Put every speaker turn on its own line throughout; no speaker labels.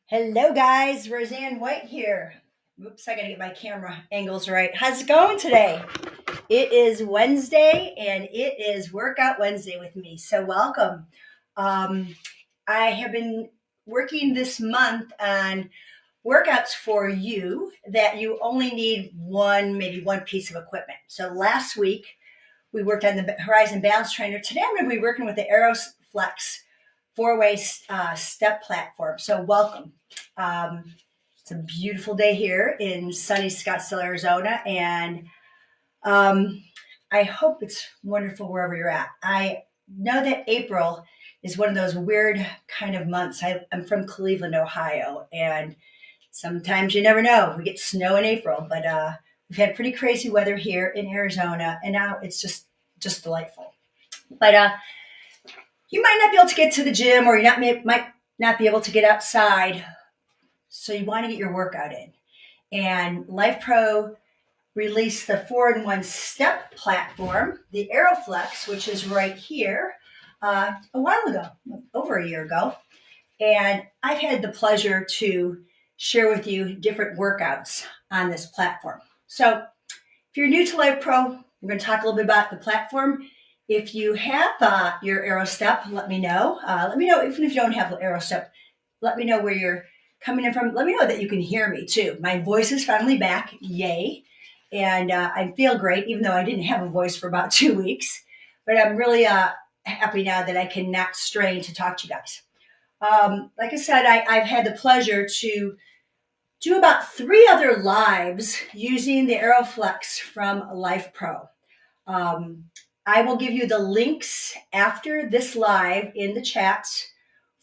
Hello guys, Roseann White here. Oops, I gotta get my camera angles right. How's it going today? It is Wednesday and it is Workout Wednesday with me, so welcome. I have been working this month on workouts for you that you only need maybe one piece of equipment. So last week we worked on the Horizon Balance Trainer. Today I'm going to be working with the AeroFlex four-way step platform. So welcome. It's a beautiful day here in sunny Scottsdale, Arizona, and I hope it's wonderful wherever you're at. I know that April is one of those weird kind of months. I'm from Cleveland, Ohio, and sometimes you never know. We get snow in April, but we've had pretty crazy weather here in Arizona, and now it's just delightful. But you might not be able to get to the gym, or might not be able to get outside, so you want to get your workout in. And Life Pro released the 4-in-1 step platform, the AeroFlex, which is right here, a while ago, over a year ago. And I've had the pleasure to share with you different workouts on this platform. So if you're new to Life Pro, we're going to talk a little bit about the platform. If you have your AeroStep, let me know. Let me know, even if you don't have AeroStep, let me know where you're coming in from. Let me know that you can hear me too. My voice is finally back, yay. And I feel great, even though I didn't have a voice for about 2 weeks. But I'm really happy now that I can not strain to talk to you guys. Like I said, I've had the pleasure to do about 3 other lives using the AeroFlex from Life Pro. I will give you the links after this live in the chats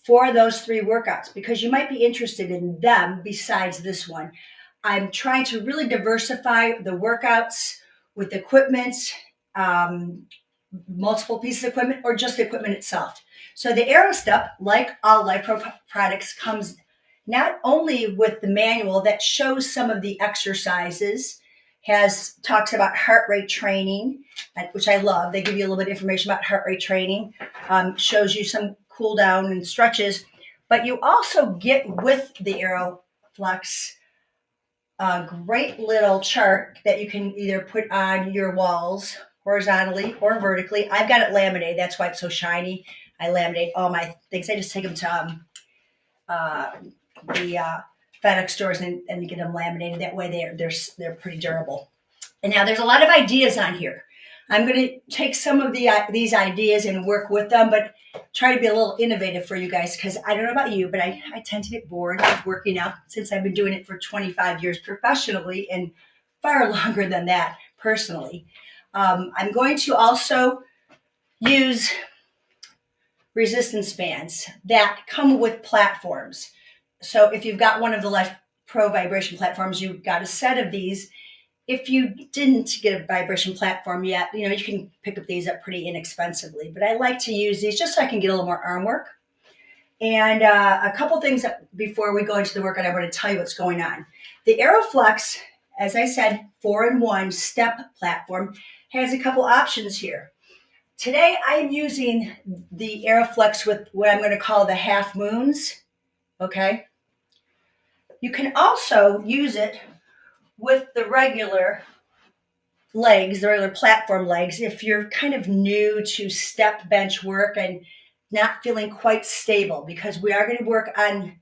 for those 3 workouts because you might be interested in them besides this one. I'm trying to really diversify the workouts with equipment, multiple pieces of equipment, or just the equipment itself. So the AeroStep, like all Life Pro products, comes not only with the manual that shows some of the exercises, talks about heart rate training, which I love. They give you a little bit of information about heart rate training, shows you some cool down and stretches, but you also get with the AeroFlex a great little chart that you can either put on your walls horizontally or vertically. I've got it laminated. That's why it's so shiny. I laminate all my things. I just take them to the FedEx stores and get them laminated. That way they're pretty durable. And now there's a lot of ideas on here. I'm going to take some of these ideas and work with them, but try to be a little innovative for you guys because I don't know about you, but I tend to get bored with working out since I've been doing it for 25 years professionally and far longer than that personally. I'm going to also use resistance bands that come with platforms. So if you've got one of the Life Pro vibration platforms, you've got a set of these. If you didn't get a vibration platform yet, you can pick up these up pretty inexpensively. But I like to use these just so I can get a little more arm work. And a couple things before we go into the workout, I want to tell you what's going on. The AeroFlex, as I said, 4-in-1 step platform, has a couple options here. Today, I'm using the AeroFlex with what I'm going to call the half moons. Okay. You can also use it with the regular legs, the regular platform legs, if you're kind of new to step bench work and not feeling quite stable, because we are going to work on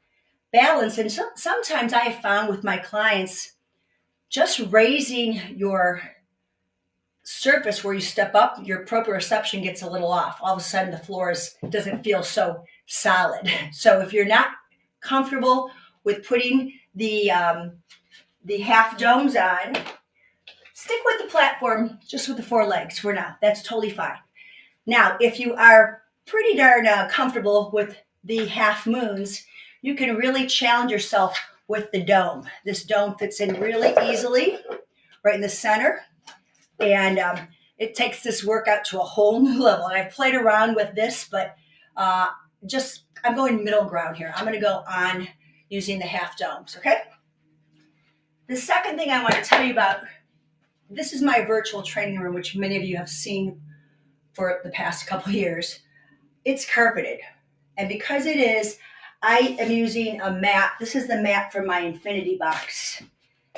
balance. And sometimes I have found with my clients, just raising your surface where you step up, your proprioception gets a little off. All of a sudden the floor doesn't feel so solid. So if you're not comfortable with putting the half domes on, stick with the platform just with the 4 legs for now. That's totally fine. Now, if you are pretty darn comfortable with the half moons, you can really challenge yourself with the dome. This dome fits in really easily right in the center, and it takes this workout to a whole new level. And I've played around with this, but I'm going middle ground here. I'm going to go on using the half domes, okay? The second thing I want to tell you about, this is my virtual training room, which many of you have seen for the past couple of years. It's carpeted. And because it is, I am using a mat. This is the mat from my Infinity box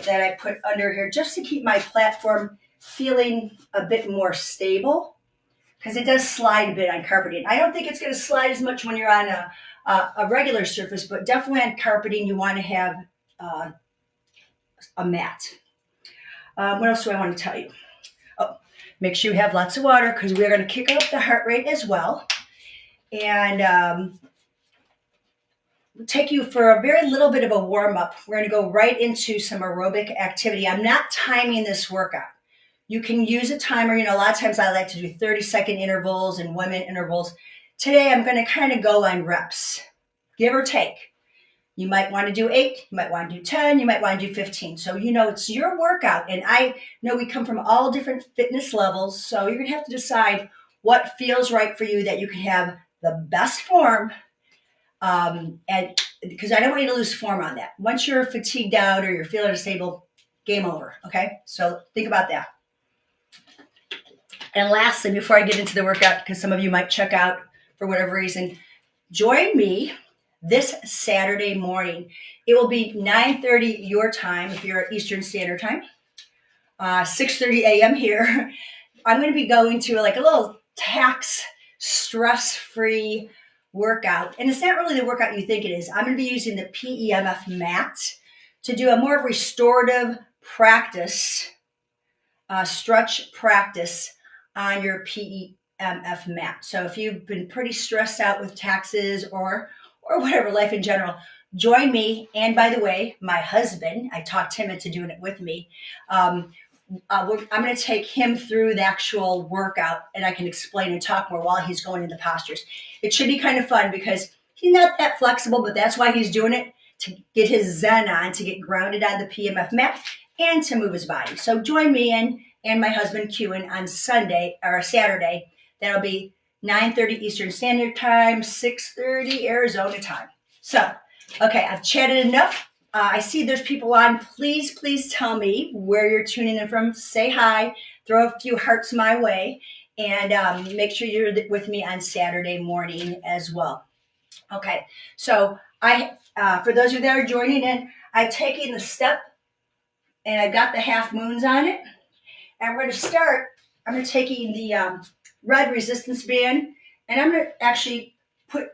that I put under here just to keep my platform feeling a bit more stable, because it does slide a bit on carpeting. I don't think it's going to slide as much when you're on a regular surface, but definitely on carpeting you want to have a mat. What else do I want to tell you? Oh, make sure you have lots of water, because we're going to kick up the heart rate as well. And take you for a very little bit of a warm-up. We're going to go right into some aerobic activity. I'm not timing this workout. You can use a timer. A lot of times I like to do 30-second intervals and 1-minute intervals. Today I'm going to kind of go on reps, give or take. You might want to do 8, you might want to do 10, you might want to do 15. So it's your workout, and I know we come from all different fitness levels, so you're going to have to decide what feels right for you, that you can have the best form. And because I don't want you to lose form on that. Once you're fatigued out or you're feeling unstable, game over. Okay, so think about that. And lastly, before I get into the workout, because some of you might check out for whatever reason, join me this Saturday morning. It will be 9:30 your time if you're at Eastern Standard Time, 6:30 a.m. here. I'm going to be going to like a little tax stress-free workout. And it's not really the workout you think it is. I'm going to be using the PEMF mat to do a more restorative practice, stretch practice on your PEMF mat. So if you've been pretty stressed out with taxes or whatever, life in general, join me. And by the way, my husband, I talked him into doing it with me. I'm going to take him through the actual workout, and I can explain and talk more while he's going into postures. It should be kind of fun because he's not that flexible, but that's why he's doing it, to get his zen on, to get grounded on the PMF mat, and to move his body. So join me and my husband Kewen on Sunday or Saturday. That'll be 9:30 Eastern Standard Time, 6:30 Arizona time. So, okay, I've chatted enough. I see there's people on. Please tell me where you're tuning in from. Say hi, throw a few hearts my way, and make sure you're with me on Saturday morning as well. Okay, so for those of you that are joining in, I've taken the step, and I've got the half moons on it. And we're going to start. I'm going to taking the red resistance band, and I'm going to actually put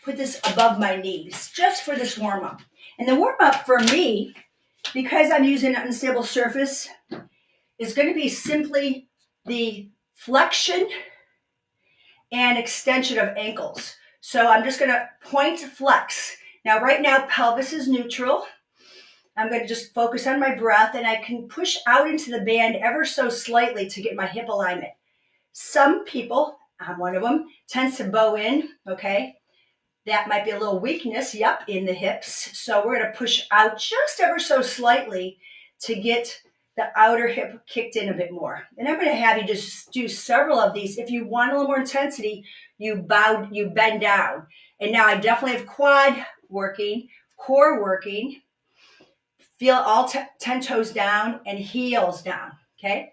this above my knees just for this warm up. And the warm up for me, because I'm using an unstable surface, is going to be simply the flexion and extension of ankles. So I'm just going to point flex. Now, right now, pelvis is neutral. I'm going to just focus on my breath, and I can push out into the band ever so slightly to get my hip alignment. Some people, I'm one of them, tends to bow in, okay? That might be a little weakness, in the hips. So we're going to push out just ever so slightly to get the outer hip kicked in a bit more. And I'm going to have you just do several of these. If you want a little more intensity, you bend down. And now I definitely have quad working, core working. Feel all 10 toes down and heels down, okay?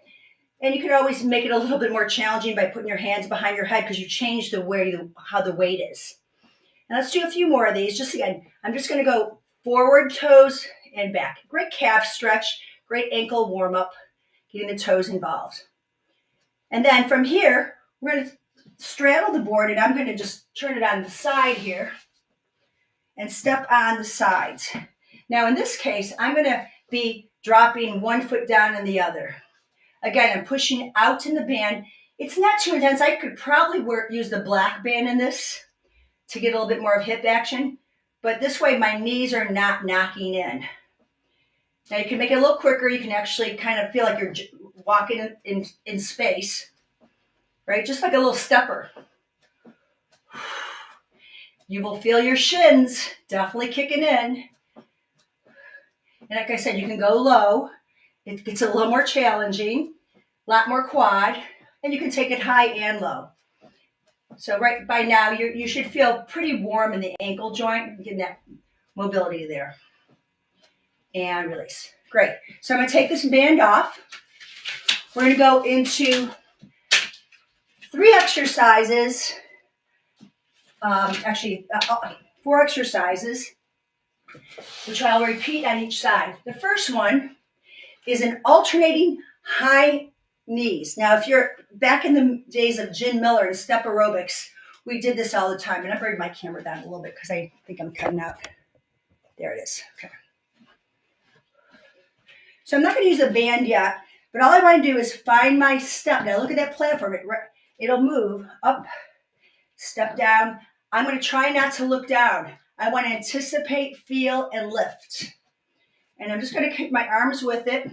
And you can always make it a little bit more challenging by putting your hands behind your head, because you change how the weight is. And let's do a few more of these. Just again, I'm just going to go forward toes and back. Great calf stretch, great ankle warm up, getting the toes involved. And then from here, we're going to straddle the board, and I'm going to just turn it on the side here and step on the sides. Now in this case, I'm going to be dropping one foot down and the other. Again, I'm pushing out in the band. It's not too intense. I could probably use the black band in this to get a little bit more of hip action, but this way my knees are not knocking in. Now you can make it a little quicker. You can actually kind of feel like you're walking in space, right? Just like a little stepper. You will feel your shins definitely kicking in. And like I said, you can go low. It gets a little more challenging, a lot more quad, and you can take it high and low. So right by now, you should feel pretty warm in the ankle joint, getting that mobility there. And release. Great. So I'm going to take this band off. We're going to go into 3 exercises. 4 exercises, which I'll repeat on each side. The first one is an alternating high knees. Now, if you're back in the days of Jen Miller and step aerobics, we did this all the time. And I bring my camera down a little bit because I think I'm cutting out. There it is. Okay. So I'm not going to use a band yet, but all I want to do is find my step. Now look at that platform. It'll move up, step down. I'm going to try not to look down. I want to anticipate, feel, and lift. And I'm just going to kick my arms with it.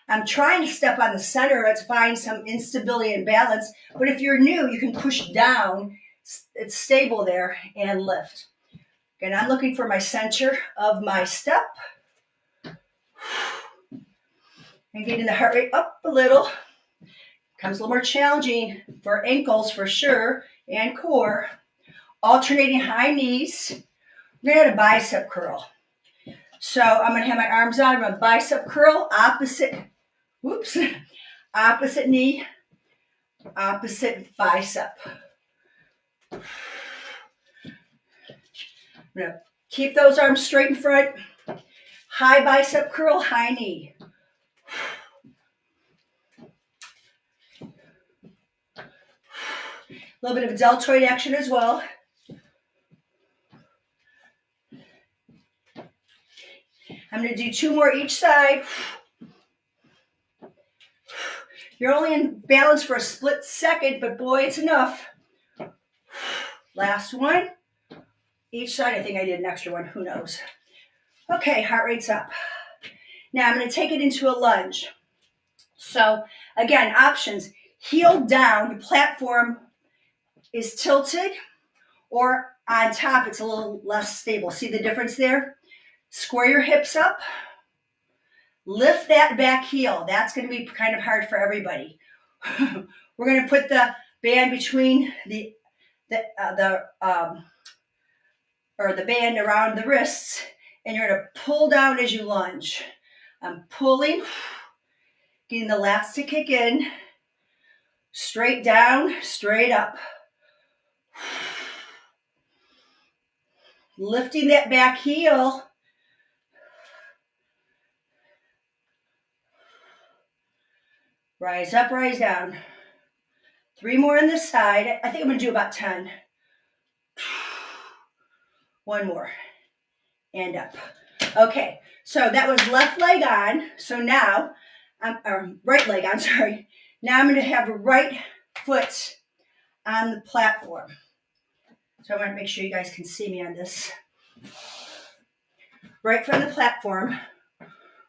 I'm trying to step on the center to find some instability and balance. But if you're new, you can push down. It's stable there and lift. Again, I'm looking for my center of my step. And getting the heart rate up a little. Becomes a little more challenging for ankles for sure and core. Alternating high knees. We're going to add a bicep curl. So I'm going to have my arms on. I'm going to bicep curl, opposite knee, opposite bicep. I'm going to keep those arms straight in front. High bicep curl, high knee. A little bit of deltoid action as well. I'm going to do 2 more each side. You're only in balance for a split second, but boy, it's enough. Last one. Each side, I think I did an extra one. Who knows? Okay, heart rate's up. Now I'm going to take it into a lunge. So again, options. Heel down, the platform is tilted, or on top, it's a little less stable. See the difference there? Square your hips up. Lift that back heel. That's going to be kind of hard for everybody. We're going to put the band between the band around the wrists, and you're going to pull down as you lunge. I'm pulling, getting the lats to kick in. Straight down, straight up. Lifting that back heel. Rise up, rise down. 3 more on this side. I think I'm going to do about 10. 1 more. And up. Okay, so that was left leg on. So now, right leg on, sorry. Now I'm going to have a right foot on the platform. So I want to make sure you guys can see me on this. Right foot on the platform.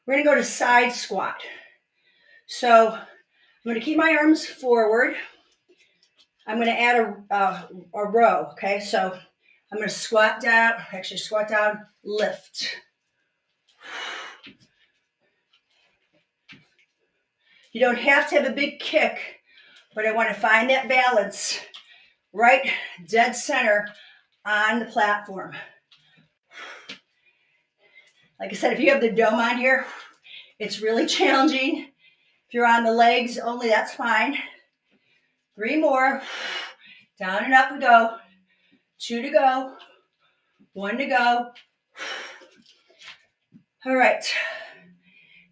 We're going to go to side squat. So I'm going to keep my arms forward. I'm going to add a row, okay? So I'm going to squat down, lift. You don't have to have a big kick, but I want to find that balance right dead center on the platform. Like I said, if you have the dome on here, it's really challenging. If you're on the legs only, that's fine. 3 more. Down and up we go. 2 to go. 1 to go. All right.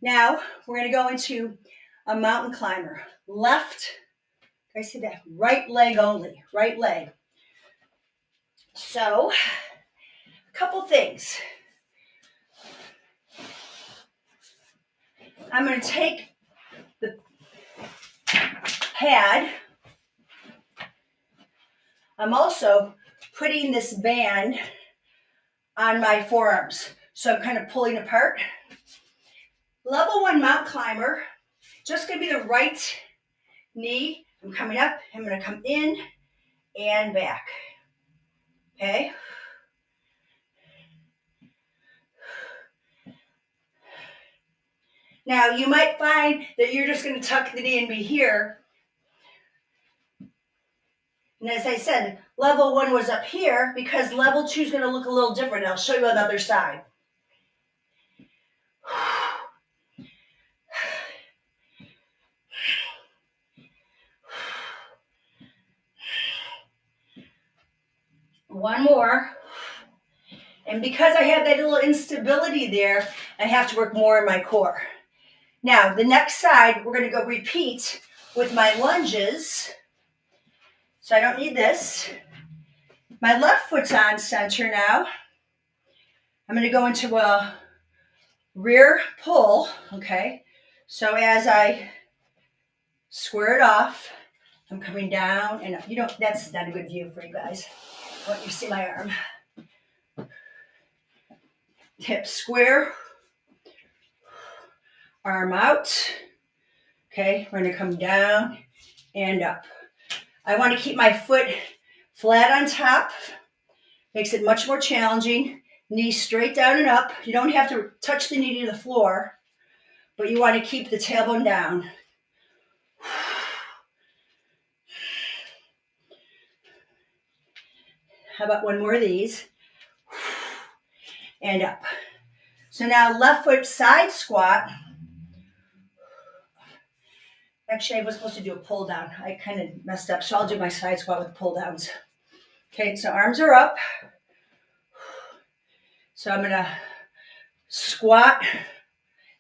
Now we're going to go into a mountain climber. Left, I said that, right leg only, right leg. So, a couple things. I'm going to take the pad. I'm also putting this band on my forearms. So I'm kind of pulling apart. Level 1 mountain climber, just going to be the right knee. I'm coming up. I'm going to come in and back. Okay. Now, you might find that you're just going to tuck the knee and be here. And as I said, level 1 was up here because level 2 is going to look a little different. I'll show you on the other side. One more. And because I have that little instability there, I have to work more in my core. Now, the next side, we're going to go repeat with my lunges. So I don't need this. My left foot's on center now. I'm going to go into a rear pull, okay? So as I square it off, I'm coming down and up. You know, that's not a good view for you guys. I want you to see my arm. Hips square, arm out. Okay, we're gonna come down and up. I want to keep my foot flat on top. Makes it much more challenging. Knees straight down and up. You don't have to touch the knee to the floor, but you want to keep the tailbone down. How about one more of these? And up. So now left foot side squat. Actually, I was supposed to do a pull down. I kind of messed up, so I'll do my side squat with pull downs. Okay, so arms are up. So I'm gonna squat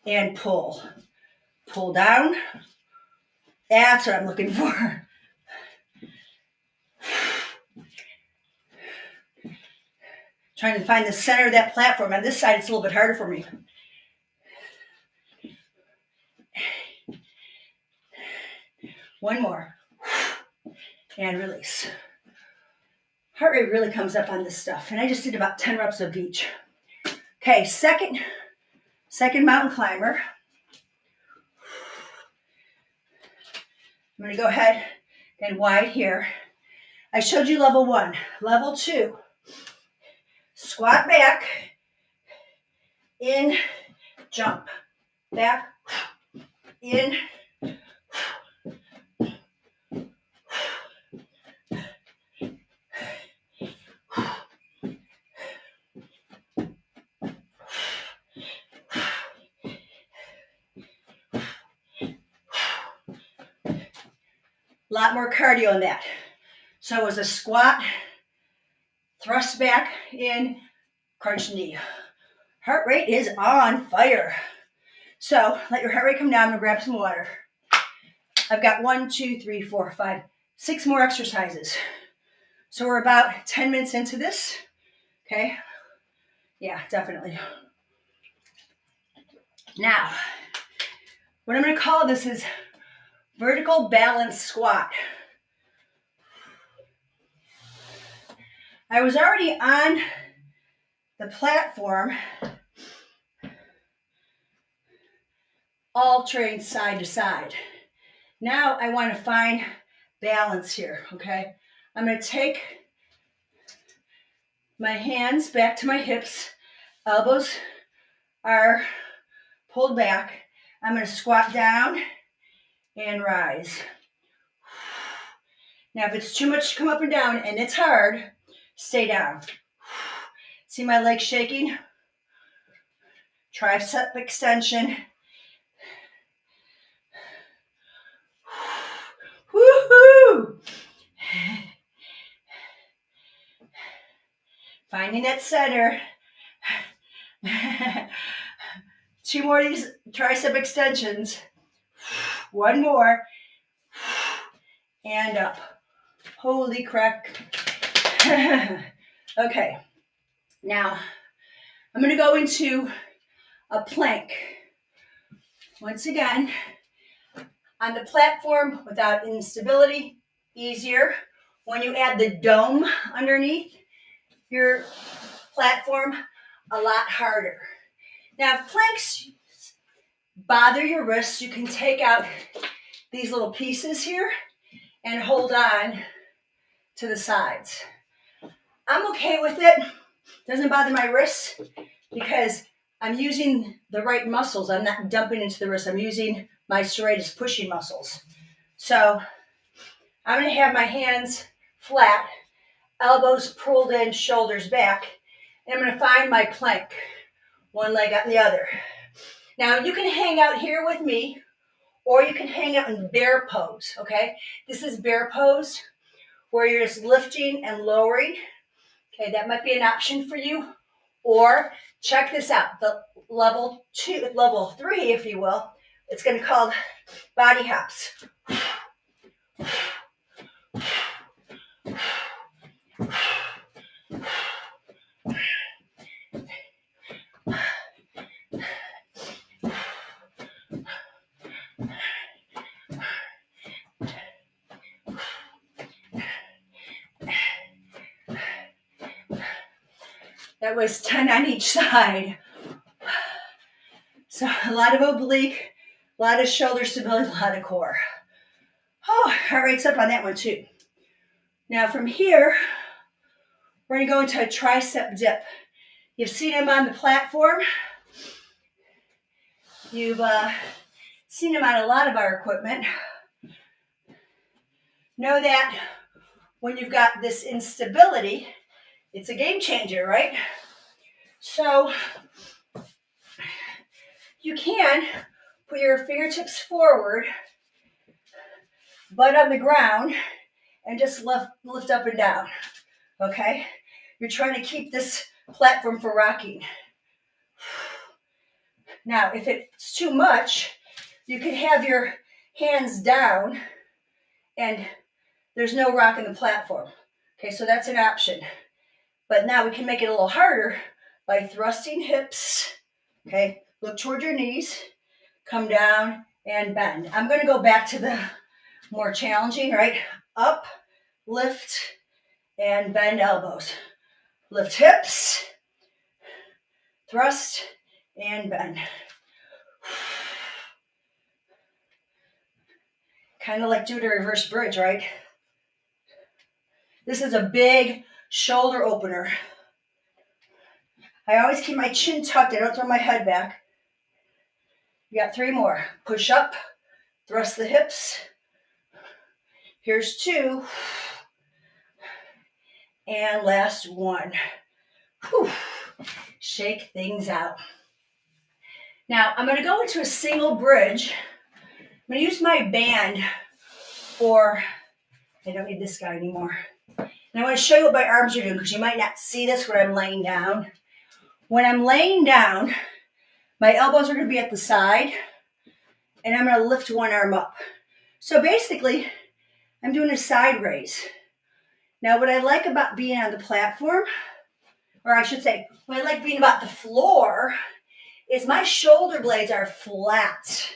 and pull. Pull down. That's what I'm looking for. Trying to find the center of that platform. On this side, it's a little bit harder for me. One more. And release. Heart rate really comes up on this stuff. And I just did about 10 reps of each. Okay, second mountain climber. I'm going to go ahead and wide here. I showed you level 1. Level 2. Squat back. In. Jump. Back. In. A lot more cardio in that. So it was a squat, thrust back, in, crunch knee. Heart rate is on fire. So let your heart rate come down and grab some water. I've got 1, 2, 3, 4, 5, 6 more exercises. So we're about 10 minutes into this. Okay. Yeah, definitely. Now, what I'm going to call this is vertical balance squat. I was already on the platform, alternating side to side. Now I want to find balance here, okay? I'm going to take my hands back to my hips. Elbows are pulled back. I'm going to squat down and rise. Now, if it's too much to come up and down and it's hard, stay down. See my legs shaking? Tricep extension. Woohoo! Finding that center. 2 more of these tricep extensions. 1 more. And up. Holy crap. Okay. Now, I'm going to go into a plank. Once again, on the platform without instability, easier. When you add the dome underneath your platform, a lot harder. Now, if planks bother your wrists, you can take out these little pieces here and hold on to the sides. I'm okay with it. Doesn't bother my wrists because I'm using the right muscles. I'm not dumping into the wrist. I'm using my serratus pushing muscles. So I'm going to have my hands flat, elbows pulled in, shoulders back, and I'm going to find my plank. One leg on the other. Now you can hang out here with me, or you can hang out in bear pose, okay? This is bear pose, where you're just lifting and lowering. Okay, that might be an option for you. Or check this out, the level 3, if you will. It's going to be called body hops. That was 10 on each side. So a lot of oblique, a lot of shoulder stability, a lot of core. Oh, heart rate's up on that one too. Now from here, we're going to go into a tricep dip. You've seen them on the platform. You've seen them on a lot of our equipment. Know that when you've got this instability, it's a game changer, right? So you can put your fingertips forward, butt on the ground, and just lift up and down, okay? You're trying to keep this platform for rocking. Now, if it's too much, you can have your hands down and there's no rock in the platform. Okay, so that's an option. But now we can make it a little harder by thrusting hips. Okay, look toward your knees, come down and bend. I'm going to go back to the more challenging, right? Up, lift, and bend elbows. Lift hips, thrust, and bend. Kind of like doing a reverse bridge, right? This is a big shoulder opener. I always keep my chin tucked. I don't throw my head back. You got 3 more. Push up, thrust the hips. Here's 2. And last 1. Whew. Shake things out. Now, I'm going to go into a single bridge. I'm going to use my band for, I don't need this guy anymore. And I want to show you what my arms are doing because you might not see this when I'm laying down. When I'm laying down, my elbows are going to be at the side, and I'm going to lift one arm up. So basically, I'm doing a side raise. Now, what I like about being on the platform, or I should say, what I like being about the floor, is my shoulder blades are flat.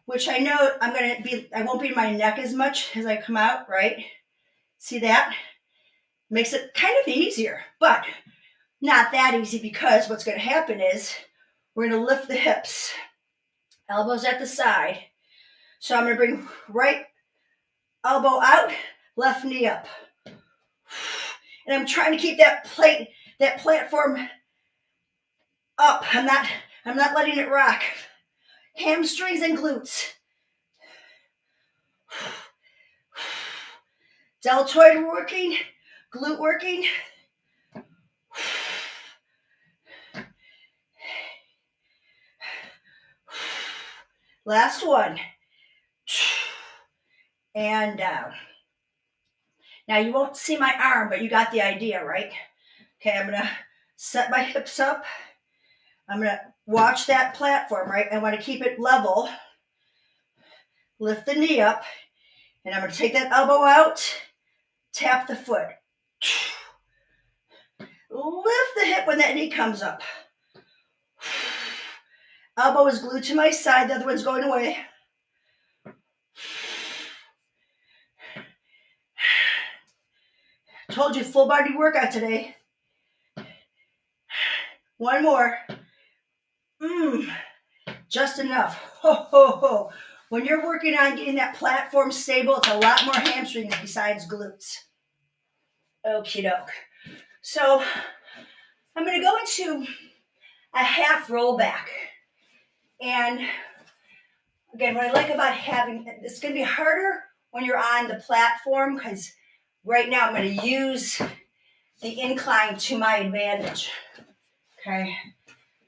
Which I know I won't be in my neck as much as I come out, right? See that? Makes it kind of easier, but not that easy because what's going to happen is we're going to lift the hips, elbows at the side. So I'm going to bring right elbow out, left knee up. And I'm trying to keep that platform up. I'm not letting it rock. Hamstrings and glutes. Deltoid working, glute working. Last one. And down. Now you won't see my arm, but you got the idea, right? Okay, I'm going to set my hips up. I'm going to watch that platform, right? I want to keep it level. Lift the knee up. And I'm going to take that elbow out. Tap the foot. Lift the hip when that knee comes up. Elbow is glued to my side. The other one's going away. Told you, full body workout today. 1 more. Just enough. Ho, ho, ho. When you're working on getting that platform stable, it's a lot more hamstrings besides glutes. Okie doke. So I'm going to go into a half roll back. And again, what I like about having, it's going to be harder when you're on the platform because right now I'm going to use the incline to my advantage. Okay.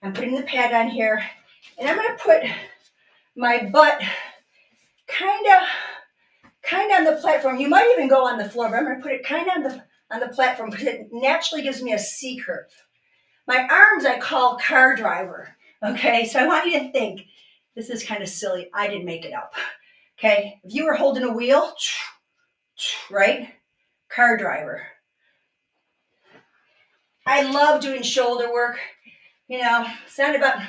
I'm putting the pad on here and I'm going to put my butt kind of on the platform. You might even go on the floor, but I'm going to put it kind of on the platform because it naturally gives me a C curve. My arms I call car driver. Okay, so I want you to think, this is kind of silly. I didn't make it up. Okay, if you were holding a wheel, right? Car driver. I love doing shoulder work. You know, it's not about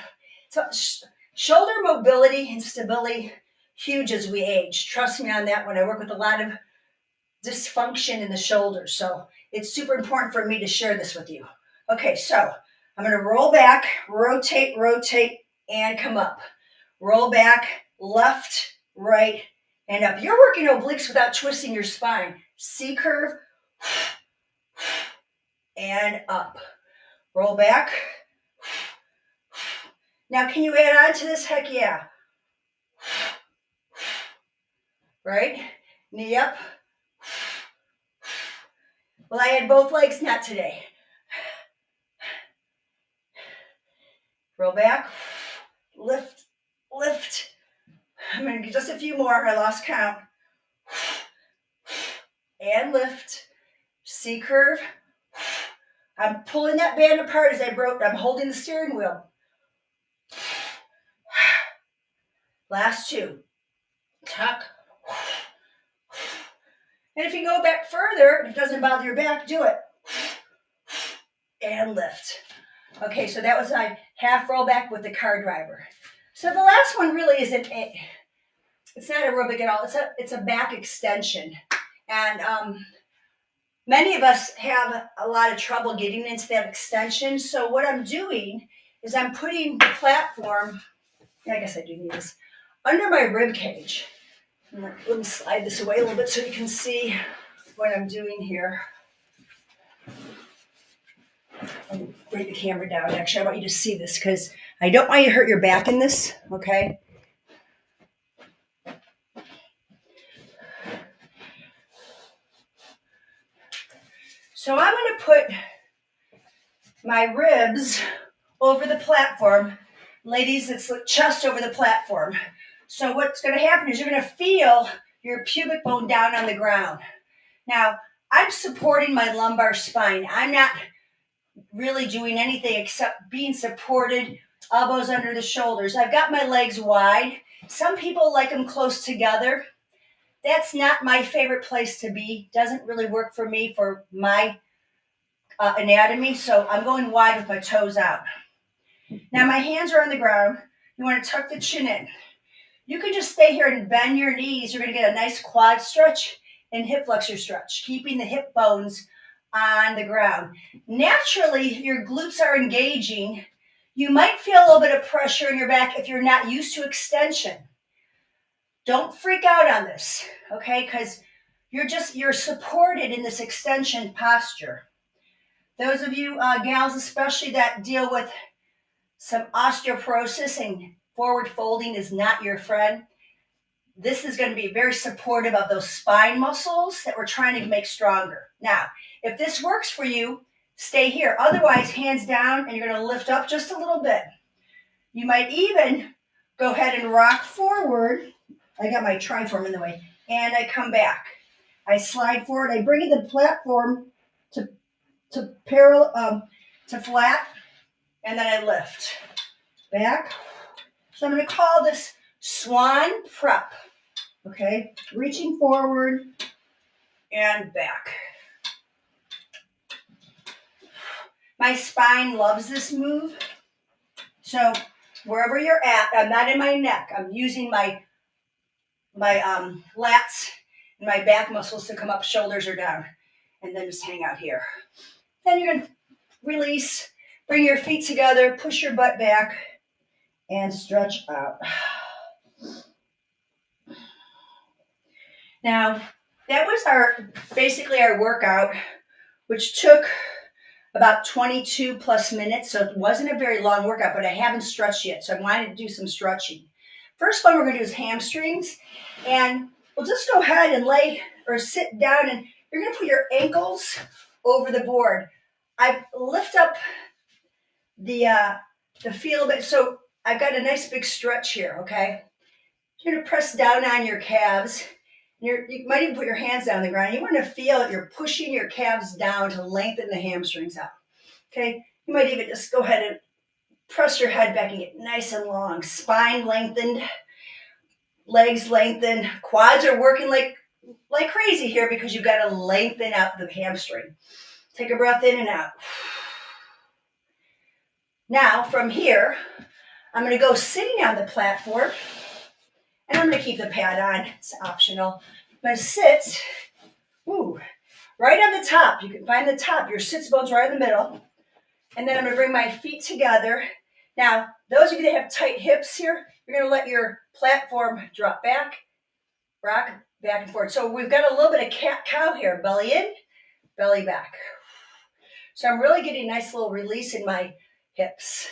shoulder mobility and stability, huge as we age. Trust me on that one. I work with a lot of dysfunction in the shoulders. So it's super important for me to share this with you. Okay, so I'm going to roll back, rotate, and come up. Roll back, left, right, and up. You're working obliques without twisting your spine. C curve, and up. Roll back. Now, can you add on to this? Heck yeah. Right? Knee up. Well, I had both legs, not today. Roll back. Lift. I'm going to do just a few more. I lost count. And lift. C curve. I'm pulling that band apart as I'm holding the steering wheel. Last two. Tuck. And if you go back further, if it doesn't bother your back, do it. And lift. Okay, so that was my half roll back with the car driver. So the last one really isn't, it's not aerobic at all. It's a back extension. And many of us have a lot of trouble getting into that extension. So what I'm doing is I'm putting the platform, I guess I do need this, under my rib cage. Let me slide this away a little bit so you can see what I'm doing here. I'll bring the camera down. Actually, I want you to see this because I don't want you to hurt your back in this, okay? So I'm going to put my ribs over the platform. Ladies, it's the chest over the platform. So what's going to happen is you're going to feel your pubic bone down on the ground. Now, I'm supporting my lumbar spine. I'm not really doing anything except being supported, elbows under the shoulders. I've got my legs wide. Some people like them close together. That's not my favorite place to be. Doesn't really work for me for my anatomy. So I'm going wide with my toes out. Now my hands are on the ground. You want to tuck the chin in. You can just stay here and bend your knees. You're going to get a nice quad stretch and hip flexor stretch, keeping the hip bones on the ground. Naturally, your glutes are engaging. You might feel a little bit of pressure in your back if you're not used to extension. Don't freak out on this, okay? Because you're supported in this extension posture. Those of you gals especially that deal with some osteoporosis and forward folding is not your friend, this is going to be very supportive of those spine muscles that we're trying to make stronger. Now, if this works for you, stay here. Otherwise, hands down, and you're going to lift up just a little bit. You might even go ahead and rock forward. I got my triform in the way. And I come back. I slide forward. I bring the platform to parallel, to flat, and then I lift. Back. So I'm going to call this swan prep. Okay, reaching forward and back. My spine loves this move. So wherever you're at, I'm not in my neck. I'm using my lats and my back muscles to come up, shoulders are down, and then just hang out here. Then you're going to release, bring your feet together, push your butt back, and stretch out. Now, that was basically our workout, which took about 22 plus minutes. So it wasn't a very long workout, but I haven't stretched yet. So I wanted to do some stretching. First one we're going to do is hamstrings. And we'll just go ahead and lay or sit down, and you're going to put your ankles over the board. I lift up the feel a bit. So I've got a nice big stretch here, okay? You're going to press down on your calves You might even put your hands down on the ground. You want to feel that you're pushing your calves down to lengthen the hamstrings out. Okay, you might even just go ahead and press your head back and get nice and long. Spine lengthened, legs lengthened, quads are working like crazy here because you've got to lengthen out the hamstring. Take a breath in and out. Now, from here, I'm going to go sitting on the platform, and I'm going to keep the pad on. It's optional. I'm going to sit, right on the top. You can find the top. Your sits bone's right in the middle. And then I'm going to bring my feet together. Now, those of you that have tight hips here, you're going to let your platform drop back, rock back and forth. So we've got a little bit of cat-cow here. Belly in, belly back. So I'm really getting a nice little release in my hips.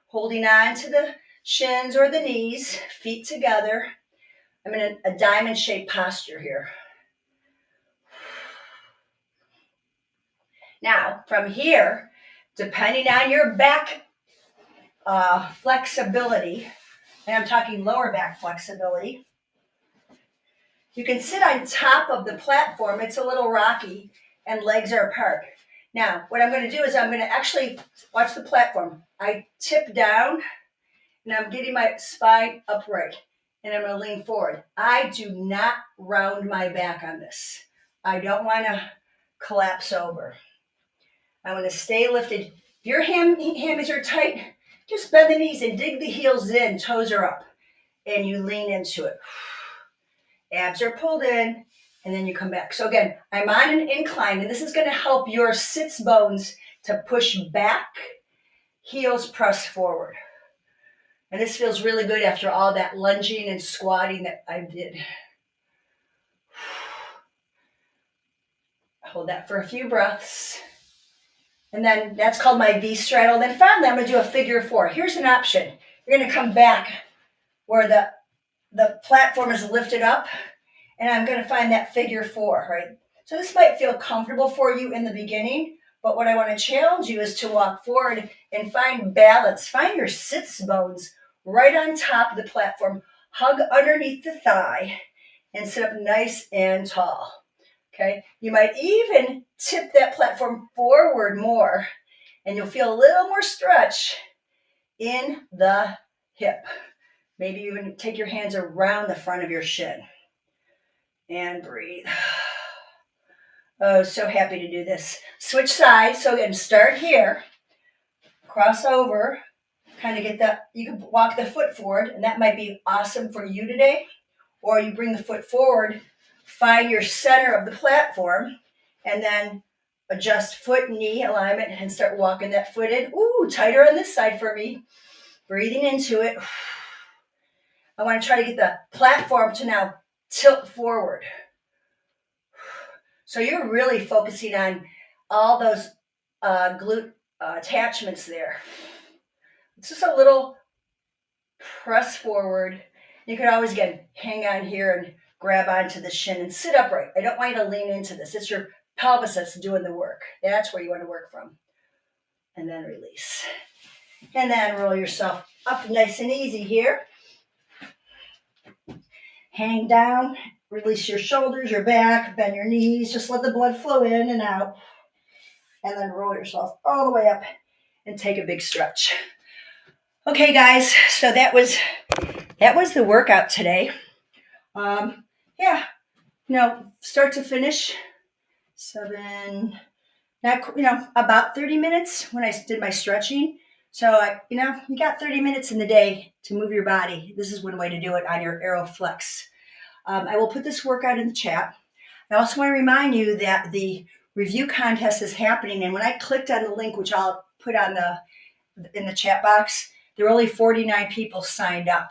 Holding on to the shins or the knees, feet together. I'm in a diamond-shaped posture here. Now, from here, depending on your back flexibility, and I'm talking lower back flexibility, you can sit on top of the platform. It's a little rocky and legs are apart. Now, what I'm going to do is I'm going to actually watch the platform. I tip down and I'm getting my spine upright and I'm going to lean forward. I do not round my back on this. I don't want to collapse over. I want to stay lifted. If your hammies are tight, just bend the knees and dig the heels in, toes are up, and you lean into it. Abs are pulled in, and then you come back. So again, I'm on an incline, and this is going to help your sits bones to push back, heels press forward. And this feels really good after all that lunging and squatting that I did. Hold that for a few breaths. And then that's called my V straddle. Then finally, I'm going to do a figure four. Here's an option. You're going to come back where the platform is lifted up, and I'm going to find that figure four, right? So this might feel comfortable for you in the beginning, but what I want to challenge you is to walk forward and find balance. Find your sits bones right on top of the platform. Hug underneath the thigh and sit up nice and tall. Okay, you might even tip that platform forward more, and you'll feel a little more stretch in the hip. Maybe even take your hands around the front of your shin. And breathe. Oh, so happy to do this. Switch sides. So again, start here. Cross over. Kind of get that. You can walk the foot forward, and that might be awesome for you today. Or you bring the foot forward, find your center of the platform, and then adjust foot knee alignment and start walking that foot in. Ooh, tighter on this side for me. Breathing into it. I want to try to get the platform to now tilt forward. So you're really focusing on all those glute attachments there. It's just a little press forward. You can always, again, hang on here and grab onto the shin and sit upright. I don't want you to lean into this. It's your pelvis that's doing the work. That's where you want to work from. And then release. And then roll yourself up nice and easy here. Hang down, release your shoulders, your back, bend your knees. Just let the blood flow in and out. And then roll yourself all the way up and take a big stretch. Okay, guys, so that was the workout today. Start to finish, about 30 minutes when I did my stretching. So, you got 30 minutes in the day to move your body. This is one way to do it on your AeroFlex. I will put this workout in the chat. I also want to remind you that the review contest is happening. And when I clicked on the link, which I'll put in the chat box, there were only 49 people signed up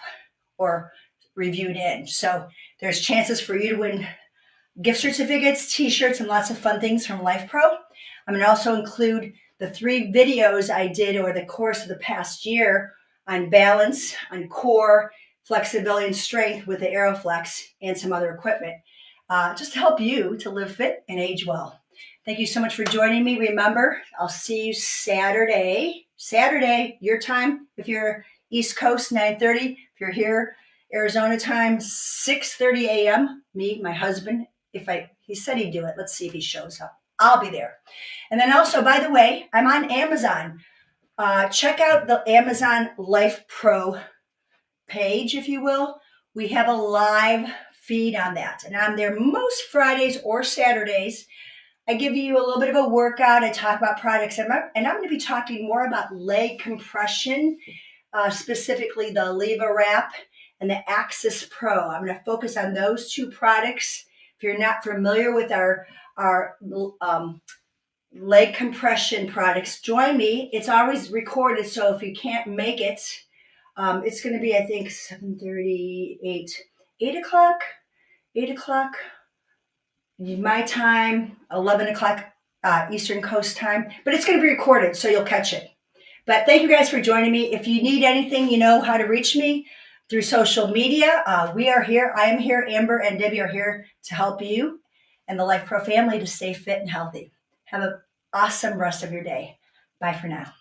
or reviewed in. So there's chances for you to win gift certificates, t-shirts, and lots of fun things from Life Pro. I'm going to also include the 3 videos I did over the course of the past year on balance, on core, flexibility, and strength with the AeroFlex and some other equipment, just to help you to live fit and age well. Thank you so much for joining me. Remember, I'll see you Saturday, your time. If you're East Coast, 9:30. If you're here Arizona time, 6:30 a.m. Me, my husband, he said he'd do it. Let's see if he shows up. I'll be there. And then also, by the way, I'm on Amazon. Check out the Amazon Life Pro page, if you will. We have a live feed on that, and I'm there most Fridays or Saturdays. I give you a little bit of a workout. I talk about products, and I'm going to be talking more about leg compression, specifically the Leva Wrap and the Axis Pro. I'm going to focus on those two products. If you're not familiar with our leg compression products, join me. It's always recorded, so if you can't make it, it's going to be, I think, 7:30, 8 o'clock, 8 o'clock my time, 11 o'clock Eastern Coast time. But it's going to be recorded, so you'll catch it. But thank you guys for joining me. If you need anything, you know how to reach me through social media. We are here. I am here. Amber and Debbie are here to help you and the Life Pro family to stay fit and healthy. Have an awesome rest of your day. Bye for now.